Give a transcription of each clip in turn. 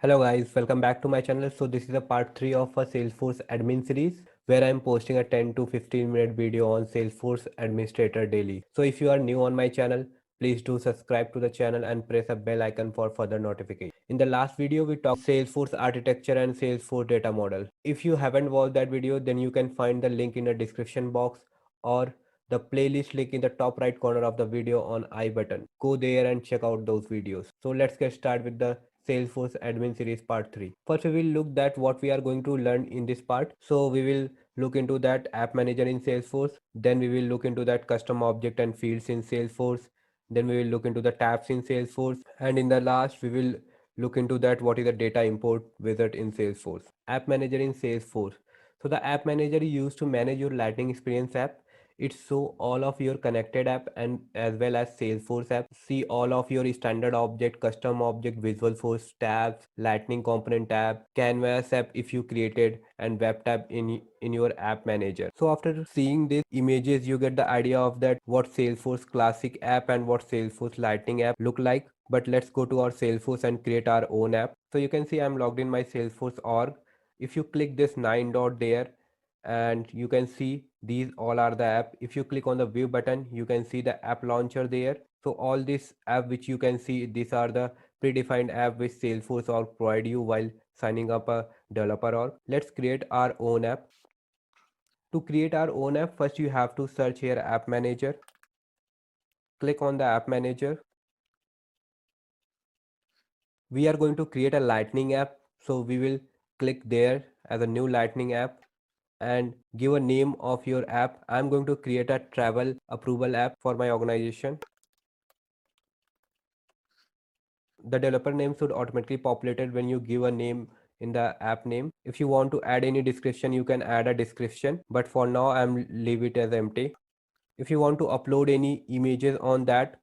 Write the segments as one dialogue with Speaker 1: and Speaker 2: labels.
Speaker 1: Hello guys, welcome back to my channel. So this is a part 3 of a Salesforce admin series where I am posting a 10 to 15 minute video on Salesforce administrator daily. So if you are new on my channel, please do subscribe to the channel and press a bell icon for further notification. In the last video we talked Salesforce architecture and Salesforce data model. If you haven't watched that video, then you can find the link in the description box or the playlist link in the top right corner of the video on I button. Go there and check out those videos. So let's get started with the Salesforce admin series part 3. First we will look at what we are going to learn in this part. So we will look into that app manager in Salesforce. Then we will look into that custom object and fields in Salesforce. Then we will look into the tabs in Salesforce. And in the last we will look into that what is the data import wizard in Salesforce. App manager in Salesforce. So the app manager is used to manage your Lightning Experience app. It show all of your connected app and as well as Salesforce app. See all of your standard object, custom object, Visual Force tabs, Lightning component tab, Canvas app if you created, and web tab in your app manager. So after seeing these images, you get the idea of that what Salesforce classic app and what Salesforce Lightning app look like. But let's go to our Salesforce and create our own app. So you can see I'm logged in my Salesforce org. If you click this 9 dot there, and you can see these all are the app. If you click on the view button, you can see the app launcher there. So all this app which you can see, these are the predefined app which Salesforce or provide you while signing up a developer. Or let's create our own app. To create our own app, first you have to search here app manager. Click on the app manager. We are going to create a lightning app, so we will click there as a new lightning app and give a name of your app. I'm going to create a travel approval app for my organization. The developer name should automatically populated when you give a name in the app name. If you want to add any description, you can add a description, but for now I'm leave it as empty. If you want to upload any images on that,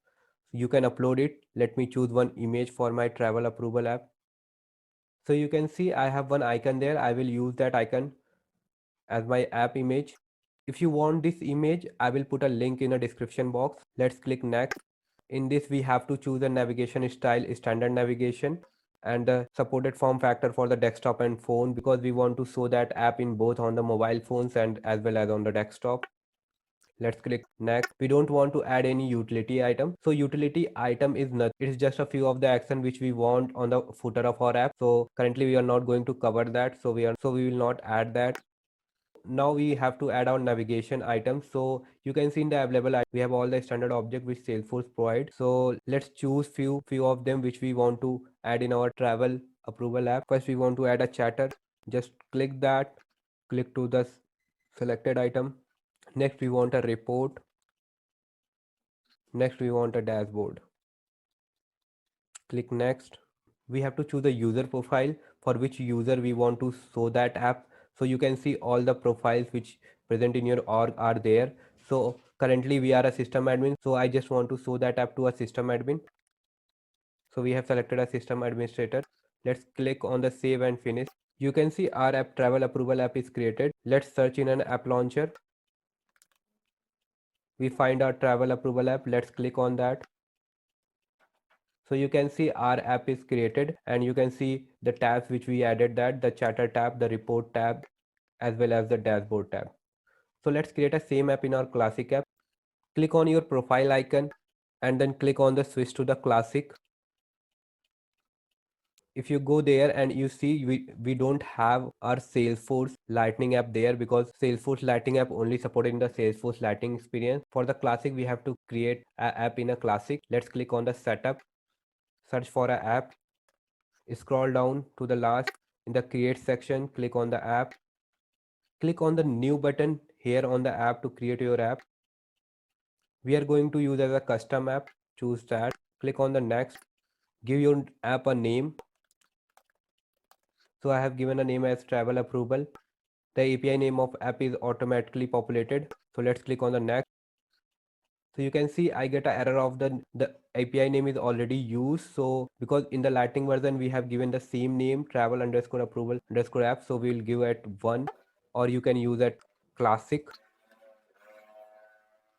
Speaker 1: you can upload it. Let me choose one image for my travel approval app. So you can see I have one icon there. I will use that icon as my app image. If you want this image, I will put a link in the description box. Let's click next. In this we have to choose a navigation style, standard navigation, and the supported form factor for the desktop and phone, because we want to show that app in both on the mobile phones and as well as on the desktop. Let's click next. We don't want to add any utility item. So utility item is not, it is just a few of the action which we want on the footer of our app. So currently we are not going to cover that. So we will not add that. Now we have to add our navigation items. So you can see in the available we have all the standard object which Salesforce provides. So let's choose few of them which we want to add in our travel approval app. First we want to add a chatter. Just click that, click to the selected item. Next we want a report. Next we want a dashboard. Click next. We have to choose a user profile for which user we want to show that app. So you can see all the profiles which present in your org are there. So currently we are a system admin, so I just want to show that app to a system admin. So we have selected a system administrator. Let's click on the save and finish. You can see our app travel approval app is created. Let's search in an app launcher. We find our travel approval app. Let's click on that. So you can see our app is created, and you can see the tabs which we added, that the chatter tab, the report tab, as well as the dashboard tab. So let's create a same app in our classic app. Click on your profile icon and then click on the switch to the classic. If you go there and you see we don't have our Salesforce Lightning app there, because Salesforce Lightning app only supported in the Salesforce Lightning experience. For the classic we have to create an app in a classic. Let's click on the setup, search for an app, scroll down to the last. In the create section, click on the app, click on the new button here on the app to create your app. We are going to use as a custom app. Choose that, click on the next, give your app a name. So I have given a name as travel approval. The API name of app is automatically populated. So let's click on the next. So you can see I get an error of the API name is already used. So because in the Lightning version we have given the same name, travel underscore approval underscore app, so we'll give it 1, or you can use it classic.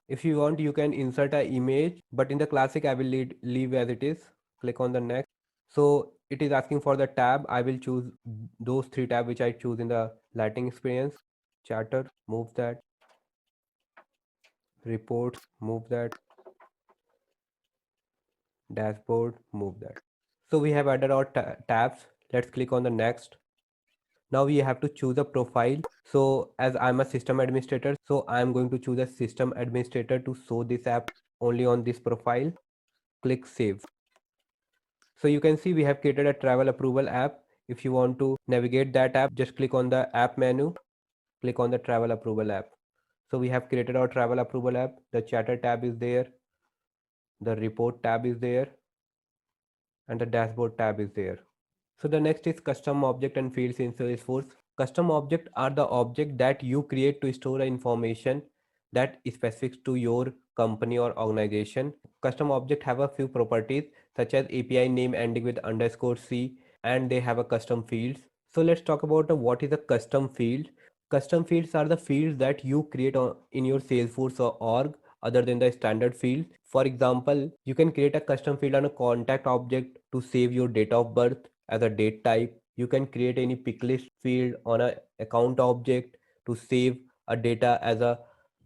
Speaker 1: If you want, you can insert an image, but in the classic I will leave as it is. Click on the next. So it is asking for the tab. I will choose those three tabs which I choose in the Lightning experience. Chatter, move that. Reports, move that. Dashboard, move that. So we have added our tabs. Let's click on the next. Now we have to choose a profile. So as I'm a system administrator, so I'm going to choose a system administrator to show this app only on this profile. Click save. So you can see we have created a travel approval app. If you want to navigate that app, just click on the app menu, click on the travel approval app. So we have created our travel approval app. The chatter tab is there, the report tab is there, and the dashboard tab is there. So the next is custom object and fields in Salesforce. Custom object are the object that you create to store information that is specific to your company or organization. Custom object have a few properties such as API name ending with _c, and they have a custom fields. So let's talk about what is a custom field. Custom fields are the fields that you create in your Salesforce or org other than the standard field. For example, you can create a custom field on a contact object to save your date of birth as a date type. You can create any pick list field on a account object to save a data as a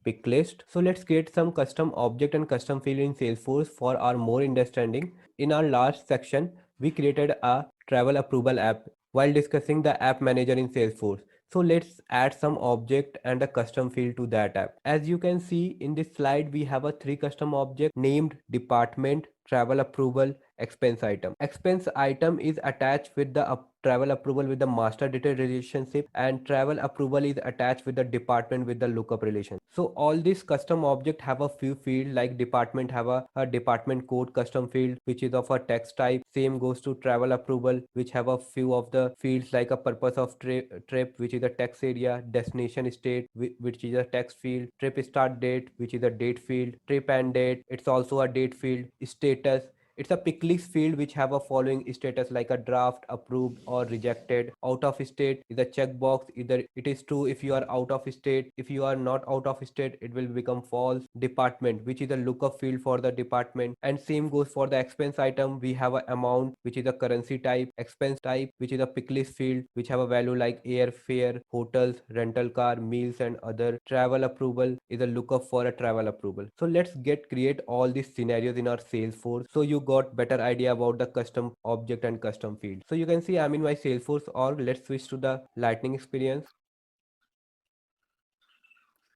Speaker 1: pick list. So let's create some custom object and custom field in Salesforce for our more understanding. In our last section, we created a travel approval app while discussing the app manager in Salesforce. So let's add some object and a custom field to that app. As you can see in this slide, we have a three custom object named department, travel approval, expense item. Expense item is attached with the travel approval with the master data relationship, and travel approval is attached with the department with the lookup relation. So all these custom object have a few field, like department have a department code custom field which is of a text type. Same goes to travel approval, which have a few of the fields like a purpose of trip which is a text area, destination state which is a text field, trip start date which is a date field, trip end date, it's also a date field, status, it's a pick list field which have a following status like a draft, approved or rejected. Out of state is a checkbox. Either it is true if you are out of state. If you are not out of state, it will become false. Department, which is a lookup field for the department. And same goes for the expense item. We have a amount, which is a currency type. Expense type, which is a pick list field, which have a value like airfare, hotels, rental car, meals and other. Travel approval is a lookup for a travel approval. So let's create all these scenarios in our Salesforce so you got better idea about the custom object and custom field. So you can see I'm in my Salesforce org. Let's switch to the Lightning experience.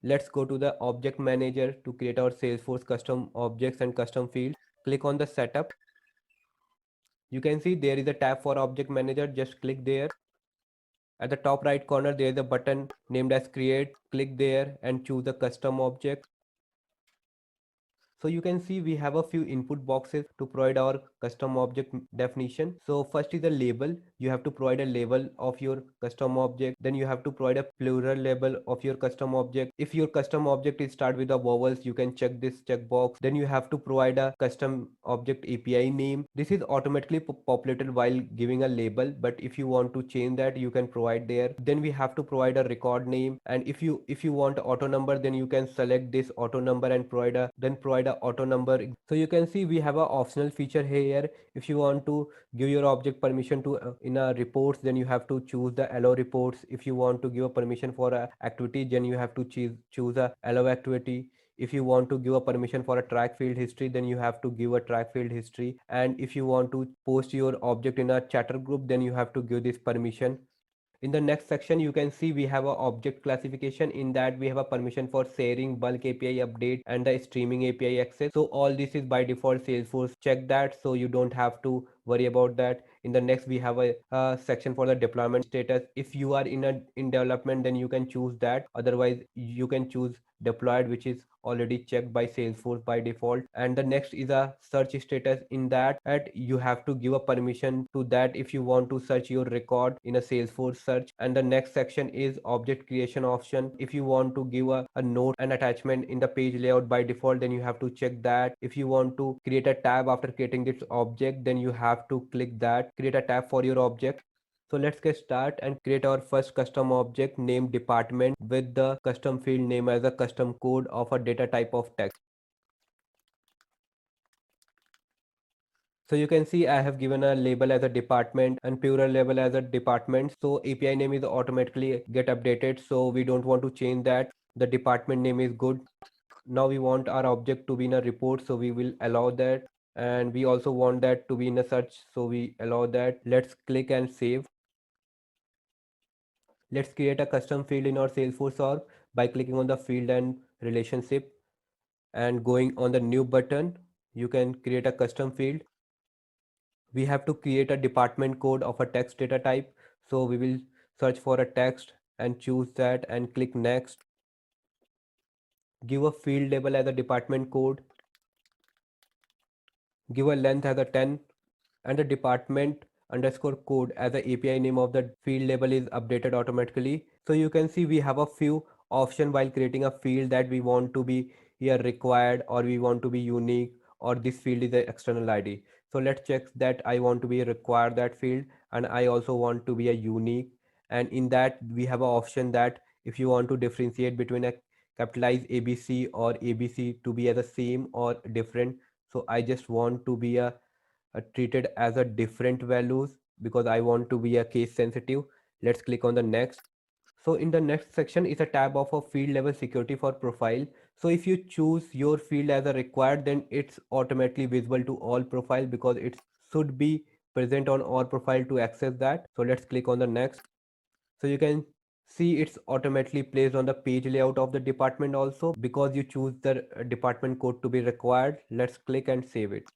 Speaker 1: Let's go to the object manager to create our Salesforce custom objects and custom fields. Click on the setup. You can see there is a tab for object manager. Just click there. At the top right corner there is a button named as create. Click there and choose a custom object. So you can see we have a few input boxes to provide our custom object definition. So first is a label. You have to provide a label of your custom object. Then you have to provide a plural label of your custom object. If your custom object is start with the vowels, you can check this checkbox. Then you have to provide a custom object API name. This is automatically populated while giving a label, but if you want to change that, you can provide there. Then we have to provide a record name, and if you want auto number, then you can select this auto number and provide a auto number. So you can see we have a optional feature here. If you want to give your object permission to in a reports, then you have to choose the allow reports. If you want to give a permission for a activity, then you have to choose a allow activity. If you want to give a permission for a track field history, then you have to give a track field history. And if you want to post your object in a chatter group, then you have to give this permission. In the next section, you can see we have a object classification. In that, we have a permission for sharing, bulk API update and the streaming API access. So all this is by default Salesforce. Check that so you don't have to worry about that. In the next, we have a section for the deployment status. If you are in development, then you can choose that. Otherwise, you can choose deployed, which is already checked by Salesforce by default. And the next is a search status. In that you have to give a permission to that if you want to search your record in a Salesforce search. And the next section is object creation option. If you want to give a note and attachment in the page layout by default, then you have to check that. If you want to create a tab after creating this object, then you have to click that, create a tab for your object. So let's get start and create our first custom object named department with the custom field name as a custom code of a data type of text. So you can see I have given a label as a department and Pure label as a department. So API name is automatically get updated. So we don't want to change that. The department name is good. Now we want our object to be in a report. So we will allow that. And we also want that to be in a search. So we allow that. Let's click and save. Let's create a custom field in our Salesforce org by clicking on the field and relationship and going on the new button. You can create a custom field. We have to create a department code of a text data type. So we will search for a text and choose that and click next. Give a field label as a department code. Give a length as a 10 and the department underscore code as the API name of the field label is updated automatically. So you can see we have a few options while creating a field that we want to be here required or we want to be unique or this field is the external ID. So let's check that I want to be required that field and I also want to be a unique, and in that we have an option that if you want to differentiate between a capitalized ABC or ABC to be as the same or different. So I just want to be a treated as a different values because I want to be a case sensitive. Let's click on the next. So in the next section is a tab of a field level security for profile. So if you choose your field as a required, then it's automatically visible to all profile because it should be present on all profile to access that. So let's click on the next. So you can see it's automatically placed on the page layout of the department also because you choose the department code to be required. Let's click and save it.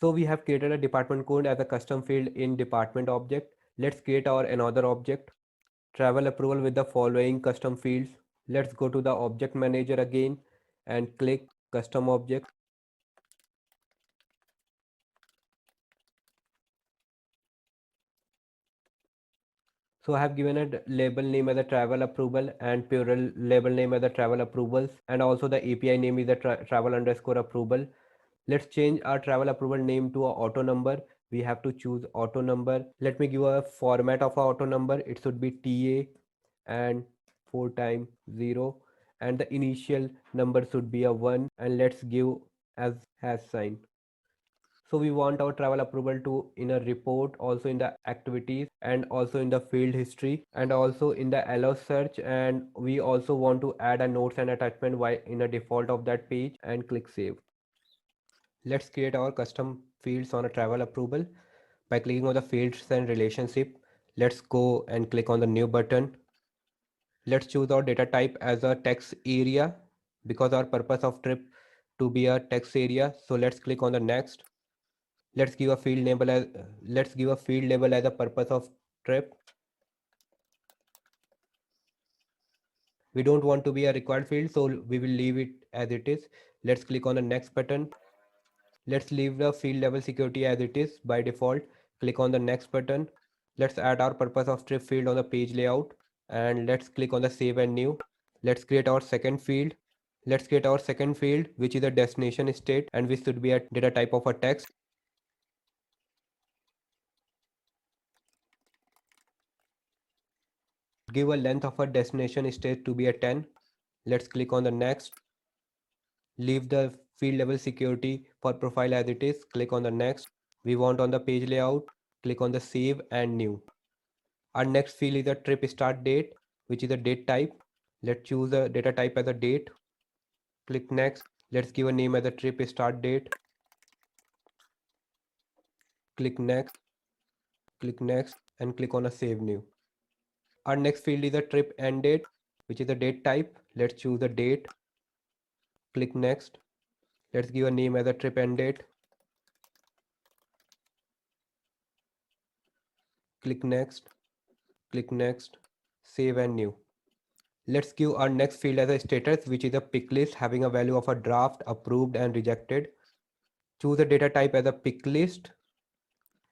Speaker 1: So we have created a department code as a custom field in department object. Let's create our another object. Travel approval with the following custom fields. Let's go to the object manager again and click custom object. So I have given a label name as a travel approval and Pure label name as a travel approvals, and also the API name is a travel underscore approval. Let's change our travel approval name to a auto number. We have to choose auto number. Let me give a format of our auto number. It should be TA and 4 times 0 and the initial number should be a 1 and let's give as hash sign. So we want our travel approval to in a report, also in the activities and also in the field history and also in the allow search, and we also want to add a notes and attachment while in a default of that page and click save. Let's create our custom fields on a travel approval by clicking on the fields and relationship. Let's go and click on the new button. Let's choose our data type as a text area because our purpose of trip to be a text area. So let's click on the next. Let's give a field label as a purpose of trip. We don't want to be a required field, so we will leave it as it is. Let's click on the next button. Let's leave the field level security as it is by default. Click on the next button. Let's add our purpose of trip field on the page layout and let's click on the save and new. Let's create our second field. Let's create our second field, which is a destination state and which should be a data type of a text. Give a length of a destination state to be a 10. Let's click on the next. Leave the field level security for profile as it is. Click on the next. We want on the page layout. Click on the save and new. Our next field is a trip start date, which is a date type. Let's choose a data type as a date. Click next. Let's give a name as a trip start date. Click next. Click next and click on a save new. Our next field is a trip end date, which is a date type. Let's choose a date. Click next. Let's give a name as a trip end date. Click next. Click next. Save and new. Let's give our next field as a status, which is a pick list having a value of a draft, approved and rejected. Choose a data type as a pick list.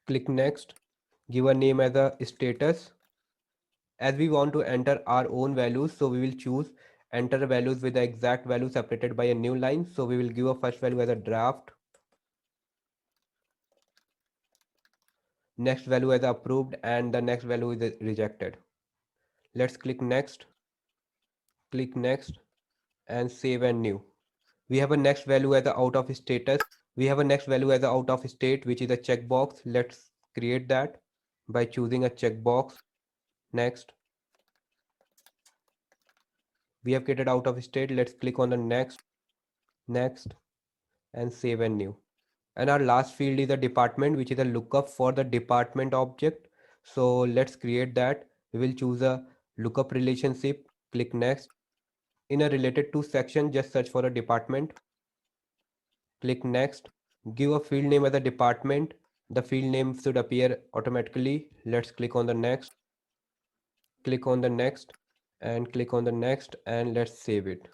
Speaker 1: Click next. Give a name as a status. As we want to enter our own values, so we will choose enter values with the exact value separated by a new line. So we will give a first value as a draft, next value as approved and the next value is rejected. Let's click next and save and new. We have a next value as a out of status. We have a next value as a out of state, which is a checkbox. Let's create that by choosing a checkbox. Next, we have created out of state. Let's click on the next, and save and new. And our last field is a department, which is a lookup for the department object. So let's create that. We will choose a lookup relationship, click next. In a related to section, just search for a department, click next. Give a field name as a department. The field name should appear automatically. Let's click on the next, click on the next, and click on the next, and let's save it.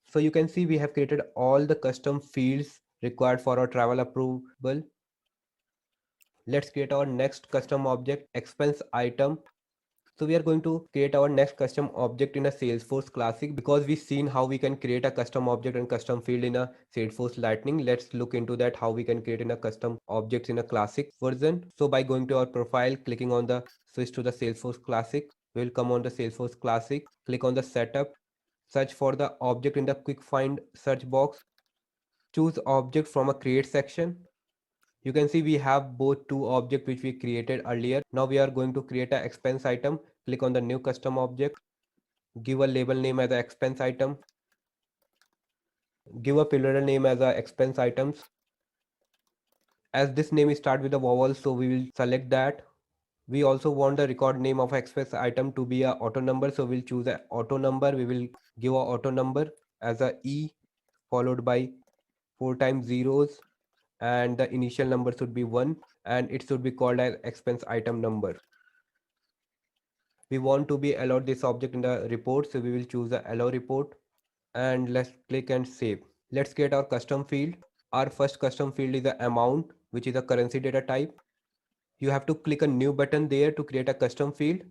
Speaker 1: So you can see we have created all the custom fields required for our travel approval. Let's create our next custom object, expense item. So we are going to create our next custom object in a Salesforce Classic, because we've seen how we can create a custom object and custom field in a Salesforce Lightning. Let's look into that, how we can create in a custom objects in a Classic version. So by going to our profile, clicking on the switch to the Salesforce Classic, we'll come on the Salesforce Classic, click on the setup, search for the object in the quick find search box, choose object from a create section. You can see we have both two objects which we created earlier. Now we are going to create an expense item. Click on the new custom object. Give a label name as an expense item. Give a pillar name as a expense items. As this name is start with a vowel, so we will select that. We also want the record name of expense item to be a auto number, so we'll choose a auto number. We will give a auto number as a E followed by 4 times zeros, and the initial number should be 1, and it should be called as expense item number. We want to be allowed this object in the report, so we will choose the allow report, and let's click and save. Let's get our custom field. Our first custom field is the amount, which is a currency data type. You have to click a new button there to create a custom field.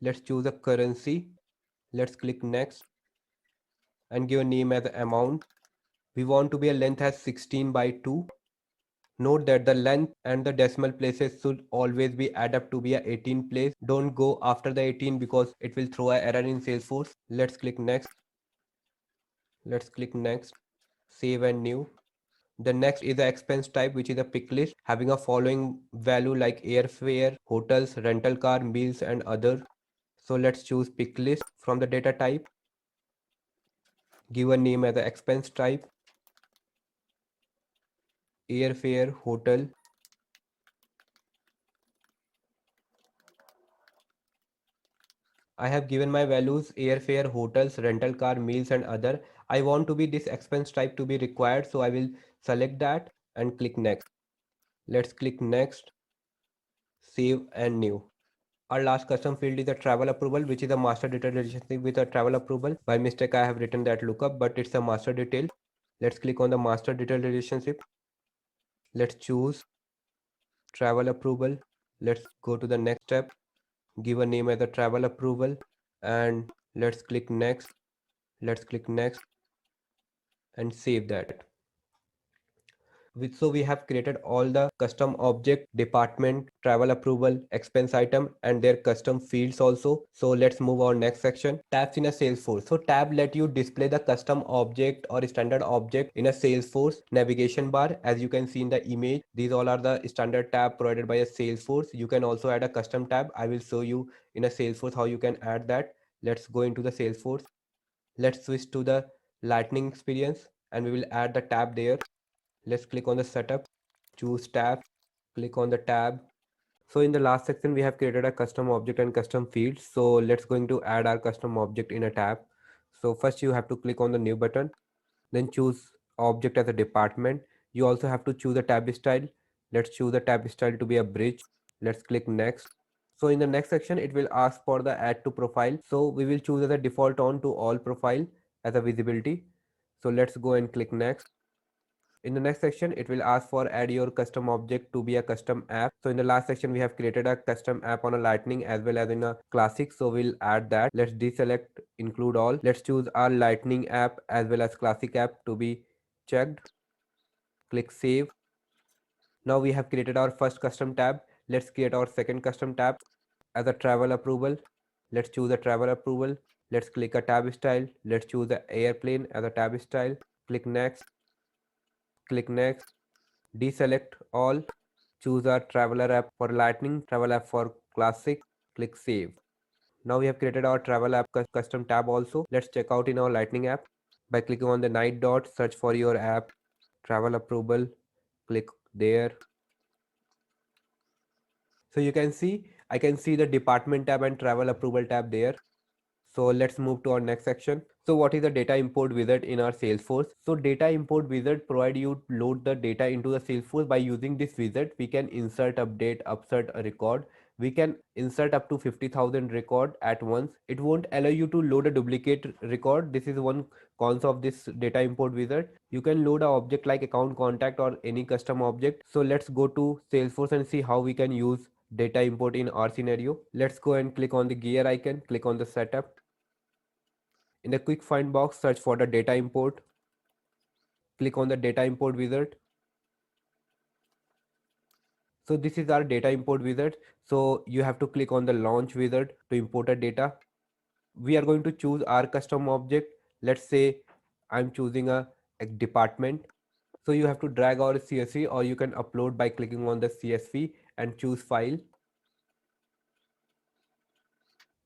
Speaker 1: Let's choose a currency. Let's click next and give a name as amount. We want to be a length as 16 by 2. Note that the length and the decimal places should always be add up to be a 18 place. Don't go after the 18 because it will throw an error in Salesforce. Let's click next. Let's click next. Save and new. The next is the expense type, which is a pick list having a following value like airfare, hotels, rental car, meals, and other. So let's choose pick list from the data type. Give a name as the expense type, airfare, hotel. I have given my values airfare, hotels, rental car, meals, and other. I want to be this expense type to be required, so I will select that and click next. Let's click next, save and new. Our last custom field is a travel approval, which is a master detail relationship with a travel approval. By mistake, I have written that lookup, but it's a master detail. Let's click on the master detail relationship. Let's choose travel approval. Let's go to the next step. Give a name as a travel approval, and let's click next. Let's click next and save that. So we have created all the custom object, department, travel approval, expense item, and their custom fields also. So let's move on next section, tabs in a Salesforce. So tab let you display the custom object or standard object in a Salesforce navigation bar. As you can see in the image, these all are the standard tab provided by a Salesforce. You can also add a custom tab. I will show you in a Salesforce how you can add that. Let's go into the Salesforce. Let's switch to the Lightning experience, and we will add the tab there. Let's click on the setup, choose tab, click on the tab. So in the last section, we have created a custom object and custom fields. So let's going to add our custom object in a tab. So first you have to click on the new button, then choose object as a department. You also have to choose a tab style. Let's choose the tab style to be a bridge. Let's click next. So in the next section, it will ask for the add to profile. So we will choose as a default on to all profile as a visibility. So let's go and click next. In the next section, it will ask for add your custom object to be a custom app. So in the last section, we have created a custom app on a Lightning as well as in a Classic. So we'll add that. Let's deselect include all. Let's choose our Lightning app as well as Classic app to be checked. Click save. Now we have created our first custom tab. Let's create our second custom tab as a travel approval. Let's choose a travel approval. Let's click a tab style. Let's choose the airplane as a tab style. Click next. Click next. Deselect all. Choose our traveler app for Lightning, travel app for Classic. Click Save. Now we have created our travel app custom tab also. Let's check out in our Lightning app. By clicking on the night dot, search for your app, travel approval, click there. So you can see, I can see the department tab and travel approval tab there. So let's move to our next section. So what is the data import wizard in our Salesforce? So data import wizard provide you load the data into the Salesforce. By using this wizard, we can insert, update, upsert a record. We can insert up to 50,000 record at once. It won't allow you to load a duplicate record. This is one cons of this data import wizard. You can load a object like account, contact, or any custom object. So let's go to Salesforce and see how we can use data import in our scenario. Let's go and click on the gear icon, click on the setup. In the quick find box, search for the data import. Click on the data import wizard. So this is our data import wizard. So you have to click on the launch wizard to import a data. We are going to choose our custom object. Let's say I'm choosing a department. So you have to drag our CSV, or you can upload by clicking on the CSV and choose file.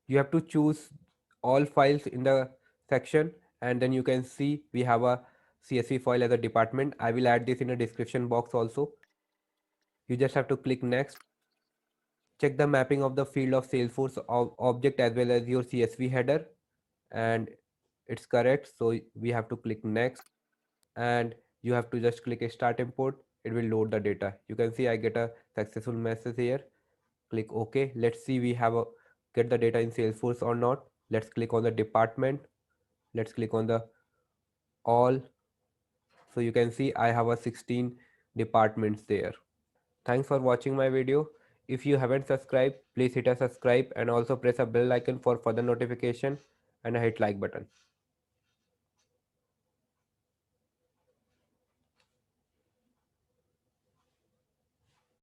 Speaker 1: You have to choose all files in the section, and then you can see we have a CSV file as a department. I will add this in a description box also. You just have to click next. Check the mapping of the field of Salesforce object as well as your CSV header, and it's correct. So we have to click next, and you have to just click a start import. It will load the data. You can see I get a successful message here. Click OK. Let's see we have a get the data in Salesforce or not. Let's click on the department. Let's click on the all. So you can see I have a 16 departments there. Thanks for watching my video. If you haven't subscribed, please hit a subscribe and also press a bell icon for further notification, and hit like button.